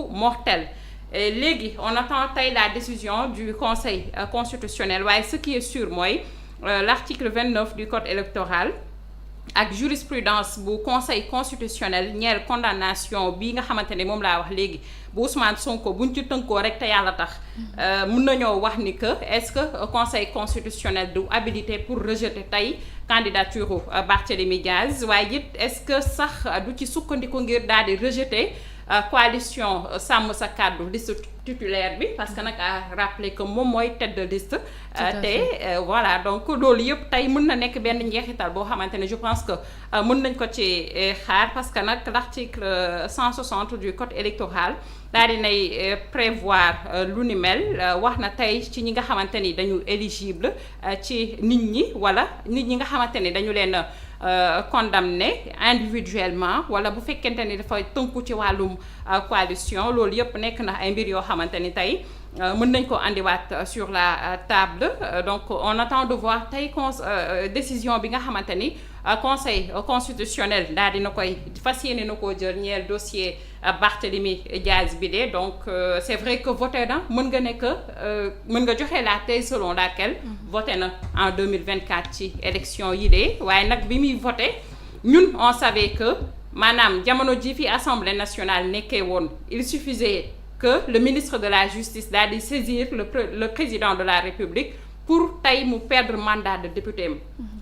mortelle. Et léegi on attend tey la décision du conseil constitutionnel waaye ce qui est sûr mooy l'article 29 du code électoral ak jurisprudence bu conseil constitutionnel ñeel condamnation bi nga xamante ne moom laa wax léegi bu Ousmane Sonko buñ ci tënkoo rek te yàlla tax mën nañoo wax ni que est-ce que conseil constitutionnel du habilité pour rejeter tey candidature Barthélémy Diaz waaye it est-ce que sax du ci sukkandiku ngir daal di rejeter coalition sàmm sa kàddu liste titulaire bi parce que nag à rappeler que moom mooy tête de liste te voilà donc loolu yëpp tey mën na nekk benn njeexital boo xamante ne je pense que mën nañ ko ci xaar parce que nag l'article 160 du code électoral daal dinay prévoir lu ni mel wax na tey ci ñi nga xamante ni dañu éligible ci nit ñi wala nit ñi nga xamante ni dañu leen condamné individuellement wala bu fekkente ni dafay tënku ci wàllum coalition loolu yëpp nekk na ay mbir yoo xamante ni tey mën nañ ko andiwaat sur la table donc on attend de voir tey décision bi nga xamante ni conseil constitutionnel daal dina koy fas yéene na koo jël ñeel dossier Barthélémy Diaz bi de donc c'est vrai que voté na mën nga ne que mën nga joxe la thèse selon laquelle voté na en 2024 ci élection yi de waaye nag bi muy voté ñun on savait que maanaam jamono ji fi assemblée nationale nekkee woon il suffisait que le ministre de la justice daal di saisir le président de la république pour tey mu perdre mandat de député am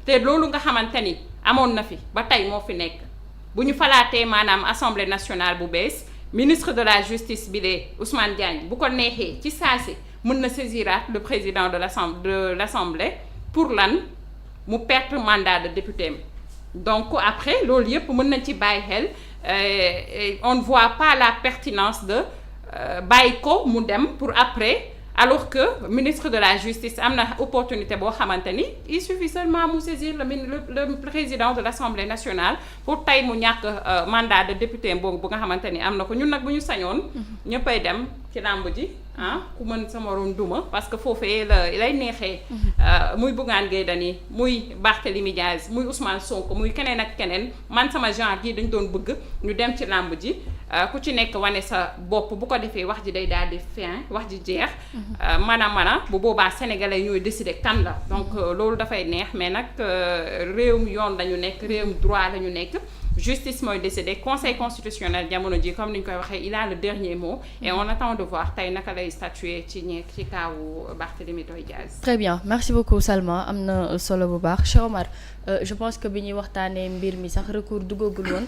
te loolu nga xamante ni amoon na fi ba tey moo fi nekk bu ñu falaatee maanaam assemblée nationale bu bees ministre de la justice bi de Ousmane Diagne bu ko neexee ci saasi mën na saisiraat le président de l'assemblée pour lan mu perdre mandat de député am donc après loolu yëpp mën nañ ci bàyyi xel on ne voit pas la pertinence de bàyyi ko mu dem pour après alors que ministre de la justice am na opportunité boo xamante ni il suffit seulement mu saisir le président de l'Assemblée nationale pour tey mu ñàkk mandat de député boobu bu nga xamante ni am na ko ñun nag bu ñu sañoon ñëppay dem ci làmb ji ku mën sa morom duma parce que foofee lay neexee muy Bougane Gueye Dany muy Barthélémy Diaz muy Ousmane Sonko muy keneen ak keneen man sama genre gi dañ doon bëgg ñu dem ci làmb ji ku ci nekk wane sa bopp bu ko defee wax ji day daal di fin wax ji jeex mana bu boobaa sénégalais ñooy décider kan la donc loolu dafay neex mais nag réewum yoon lañu nekk réewum droit lañu nekk justice mooy décider conseil constitutionnel jamono ji comme ni ñu koy waxee il a le dernier mot et on attend de voir tey naka lay statuer ci kaawu Barthélémy Diaz. Très bien merci beaucoup Salma am na solo bu baax Cheikh Omar je pense que bi ñuy waxtaanee mbir mi sax recours duggagul woon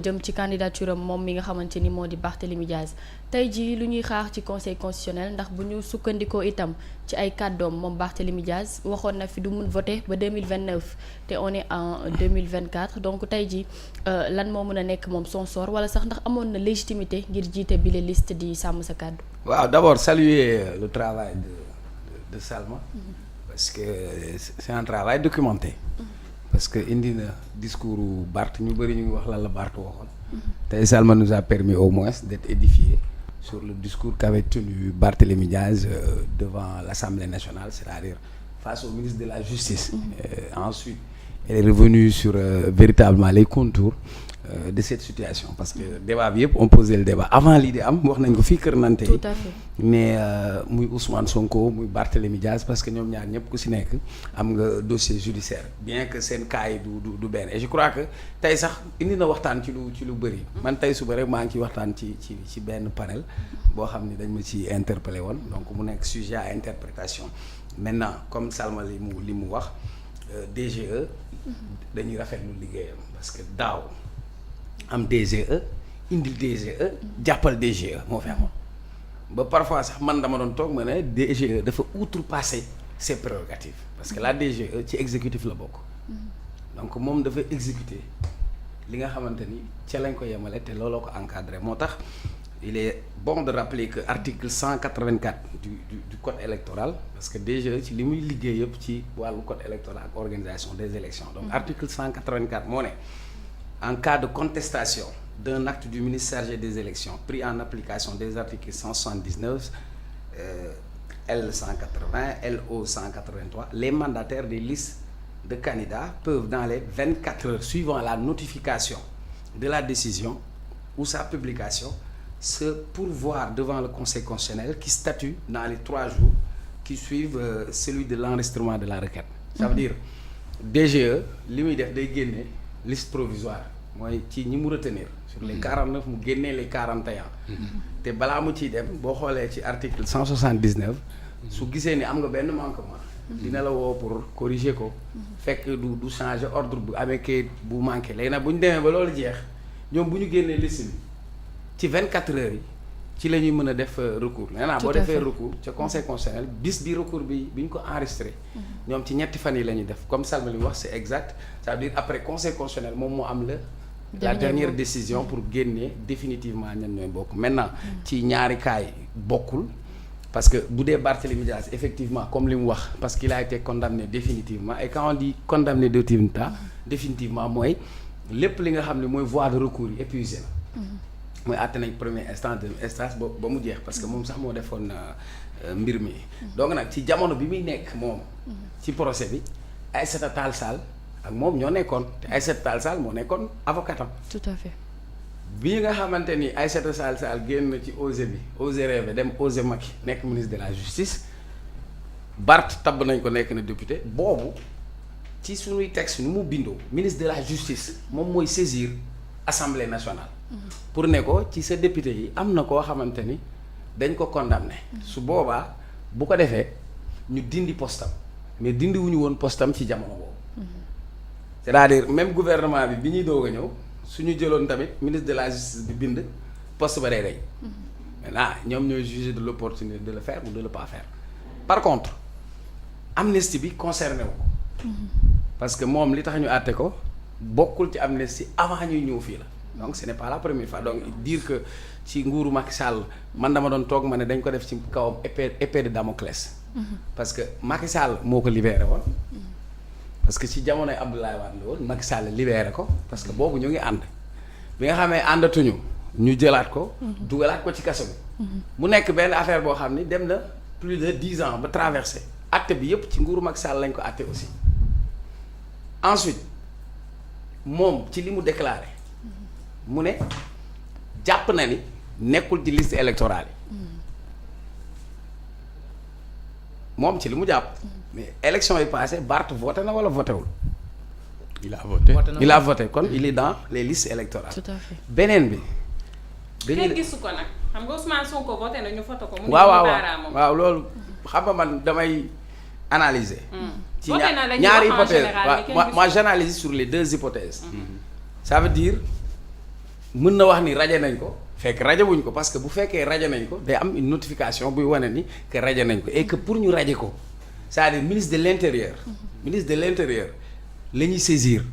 jëm ci candidature am moom mi nga xamante ni moo di Barthélémy Diaz tey jii lu ñuy xaar ci conseil constitutionnel ndax bu ñu sukkandikoo itam ci ay kàddoom moom Barthélémy Diaz waxoon na fi du mun voter ba 2029 te on est en 2024 donc tey jii lan moo mën a nekk moom son sort wala sax ndax amoon na légitimité ngir jiite bile liste di sàmm sa kàddu. waaw d'abord saluer le travail de Salma parce que c'est un travail documenté parce que indi na discours Barth ñu bëri ñu ngi wax lan la Barth waxoon tey Salma nous a permis au moins d'être édifiés sur le discours qu'avait tenu Barthélémy Diaz devant l'Assemblée nationale, c'est-à-dire face au ministre de la Justice. Ensuite, elle est revenue sur véritablement les contours de cette situation parce que débat bi yëpp on posait le débat avant lii di am wax nañ ko fii Kër Nante yi mais muy Ousmane Sonko muy Barthélémy Diaz parce que ñoom ñaar ñëpp ku si nekk am nga dossier judiciaire bien que seen cas yi du benn et je crois que tey sax indi na waxtaan ci lu bëri man tey suba rek maa ngi ciy waxtaan ci benn panel boo xam ni dañ ma ci interpellé woon donc mu nekk sujet à interprétation maintenant comme Salma li mu wax DGE dañuy rafetlu liggéeyam parce que daaw am DGE indil DGE jàppal DGE moo fi amoon ba parfois sax man dama doon toog ma ne DGE dafa outrepasser ses prérogatives parce que la DGE ci exécutif la bokk donc moom dafa exécuter li nga xamante ni ca lañ ko yemale te looloo ko encadré moo tax il est bon de rappeler que article 184 du code électoral parce que DGE ci li muy liggéey yëpp ci wàllu code électoral ak organisation des élections donc article 184 moo ne en cas de contestation d'un acte du ministre chargé des élections pris en application des articles 179 L 180 LO 183 les mandataires des listes de candidats peuvent dans les 24 heures suivant la notification de la décision ou sa publication se pourvoir devant le conseil constitutionnel qui statue dans les 3 jours qui suivent celui de l'enregistrement de la requête. Ça veut dire DGE li muy def day génne liste provisoire mooy ci ñi mu retenir sur les 49 mu génnee les 41. te balaa mu ciy dem boo xoolee ci article 179 su gisee ni am nga benn manquement dina la woo pour corriger ko fekk du changer ordre bu amee kayit bu manqué léegi nag bu ñu demee ba loolu jeex ñoom bu ñu génnee liste bi ci 24 heures yi ci la ñuy mën a def recours maintenant boo defee recours ca conseil constitutionnel bis bi recours bi ñu ko enregistré ñoom ci ñetti fan yi la ñuy def comme Salma li wax c'est exact ça veut dire après conseil constitutionnel moom moo am la dernière décision pour génne définitivement ñan ñooy bokk maintenant ci ñaari cas yi bokkul parce que bu dee Barthélémy Dias effectivement comme li mu wax parce qu'il a été condamné définitivement et quand on dit condamné définitivement mooy lépp li nga xam ne mooy voie de recours yi épuisé na mooy àtte nañ premier instance deuxième instance ba mu jeex parce que moom sax moo defoon mbir mi donc nag ci jamono bi muy nekk moom ci procès bi Aïssata Tall Sall ak moom ñoo nekkoon te Aïssata Tall Sall moo nekkoon avocatam tout à fait bii nga xamante ni Aïssata Tall Sall génn ci OSE bi OSE rêve dem OSE Macky nekk ministre de la justice Barth tabb nañ ko nekk na député boobu ci suñuy texte nu mu bindoo ministre de la justice moom mooy saisir assemblée nationale pour ne ko ci sa député yi am na koo xamante ni dañ ko condamné su boobaa bu ko defee ñu dindi postam mais dindi wuñu woon postam ci jamono boobu c'est-à-dire même gouvernement bi ñuy doog a ñëw suñu jëloon tamit ministre de la justice bi bind poste ba day rey maintenant ñoom ñooy juger de l'opportunité de le faire ou de le pas faire par contre amnistie bi concerné wu ko parce que moom li tax ñu àtte ko bokkul ci amnistie avant ñuy ñëw fii la donc ce n'est pas la première fois donc dire que ci nguuru Macky Sall man dama doon toog ma ne dañ ko def ci kawam épée de Damoclès parce que Macky Sall moo ko libéré woon parce que ci jamonoy Abdoulaye Wade la woon Macky Sall libéré ko parce que boobu ñu ngi ànd bi nga xamee àndatuñu ñu jëlaat ko dugalaat ko ci kaso bi mu nekk benn affaire boo xam ni dem na plus de 10 ans ba traversé acte bi yépp ci nguuru Macky Sall lañ ko acté aussi ensuite moom ci li mu déclaré mu ne jàpp na ni nekkul ci liste électorale yi moom ci li mu jàpp mais élection yi passé Barth voté na wala voté wul. il a voté kon il est dans les listes électorales. tout à fait beneen bi. kenn gisu ko nag xam nga Ousmane Sonko voté na ñu foto ko. mu waaw loolu xam nga man damay analyser. ci ñaari hypothèse moi j'analyse sur les 2 hypothèses. ça veut dire mën na wax ni raje nañ ko fekk raje wuñ ko parce que bu fekkee raje nañ ko day am une notification buy wane ni que raje nañ ko et que pour ñu raje ko c'est-à-dire ministre de l'intérieur la ñuy saisir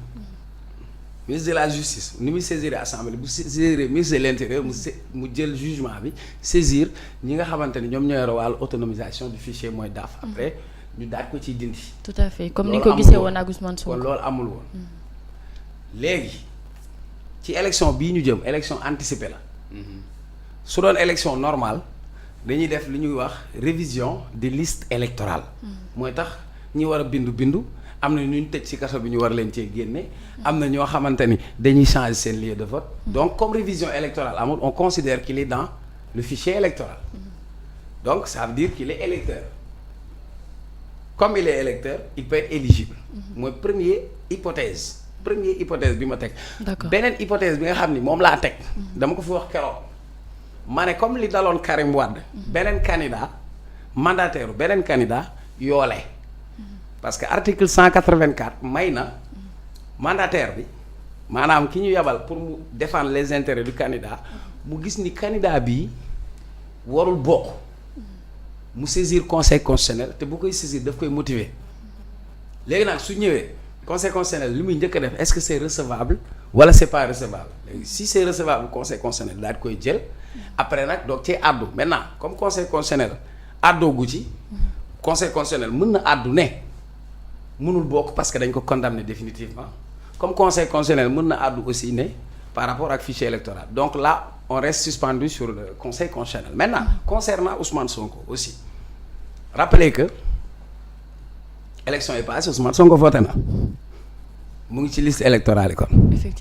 ministre de la justice ni muy saisir assemblée bu saisir ministre de l'intérieur mu jël jugement bi saisir ñi nga xamante ni ñoom ñoo yore wàllu autonomisation du fichier mooy DAF après ñu daat ko ciy dindi. tout à fait comme ni ko gisee woon ak Ousmane Sonko kon loolu amul woon léegi ci élection bii ñu jëm élection anticipée la su doon élection normale dañuy def li ñuy wax révision des listes électorales mooy tax ñi war a bindu am na ñu tëj ci kaso bi ñu war leen cee génne am na ñoo xamante ni dañuy changer seen lieu de vote donc comme révision électorale amul on considère qu'il est dans le fichier électoral donc ça veut dire qu'il est électeur comme il est électeur il peut être éligible mooy première hypothèse bi ma teg beneen hypothèse bi nga xam ni moom laa teg dama ko fi wax keroog ma ne comme li daloon Karim Wade beneen candidat mandataire beneen candidat yoole parce que article 184 may na mandataire bi maanaam ki ñu yabal pour mu défendre les intérêts du candidat mu gis ni candidat bii warul bokk mu saisir conseil constitutionnel te bu koy saisir daf koy motiver léegi nag su ñëwee conseil constitutionnel li muy njëkk a def est-ce que c'est recevable wala c'est pas recevable léegi si c'est recevable conseil constitutionnel daal di koy jël après nag doog cee àddu maintenant comme conseil constitutionnel àddoo gu ci conseil constitutionnel mën na àddu ne mënul bokk parce que dañ ko condamné définitivement comme conseil constitutionnel mën na àddu aussi ne par rapport ak fichier électoral donc là on reste suspendu sur le conseil constitutionnel maintenant concernant Ousmane Sonko aussi rappelez que élection yi passée Ousmane Sonko voté na mu ngi ci liste électorale yi kon. effectivement.